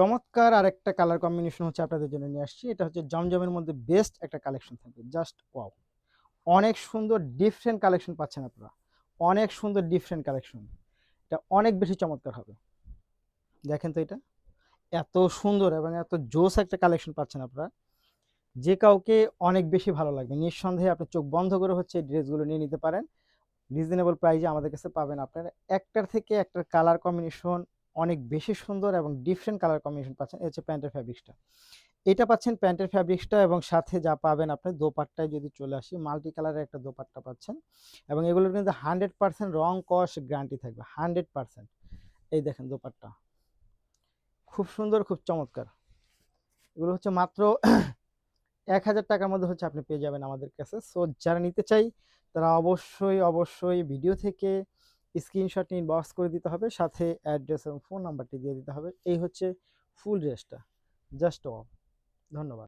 চমৎকার আরেকটা colour combination হচ্ছে আপনাদের জন্য নিয়ে আসছি। এটা হচ্ছে জমজমের মধ্যে বেস্ট একটা কালেকশন থাকবে। Just wow! অনেক সুন্দর ডিফারেন্ট কালেকশন পাচ্ছেন আপনারা। অনেক সুন্দর ডিফারেন্ট কালেকশন। এটা অনেক বেশি চমৎকার হবে। দেখেন তো এটা। এত সুন্দর এবং এত জোস একটা কালেকশন পাচ্ছেন আপনারা। যে কাউকে অনেক বেশি ভালো লাগবে। নিঃসন্দেহে আপনি চোখ বন্ধ করে হচ্ছে এই ড্রেসগুলো নিয়ে নিতে পারেন। রিজনেবল প্রাইসে আমাদের কাছে পাবেন আপনারা। একটার থেকে একটার কালার কম্বিনেশন অনেক বেশি সুন্দর এবং ডিফারেন্ট কালার কম্বিনেশন পাচ্ছেন। এই হচ্ছে প্যান্টের ফ্যাব্রিক্সটা। এটা পাচ্ছেন প্যান্টের ফ্যাব্রিক্সটা এবং সাথে যা পাবেন আপনি দোপাট্টায় যদি চলে আসি মাল্টি কালারের একটা দোপাট্টা পাচ্ছেন এবং এগুলোর কিন্তু 100% রং কস গ্যারান্টি থাকবে 100%। এই দেখেন দোপাট্টা খুব সুন্দর, খুব চমৎকার। এগুলো হচ্ছে মাত্র 1000 টাকার মধ্যে হচ্ছে আপনি পেয়ে যাবেন আমাদের কাছে। সো যারা নিতে চাই তারা অবশ্যই ভিডিও থেকে স্ক্রিনশট নিয়ে ইনবক্স করে দিতে হবে, সাথে অ্যাড্রেস এবং ফোন নাম্বারটি দিয়ে দিতে হবে। এই হচ্ছে ফুল ড্রেসটা। Just wow! ধন্যবাদ।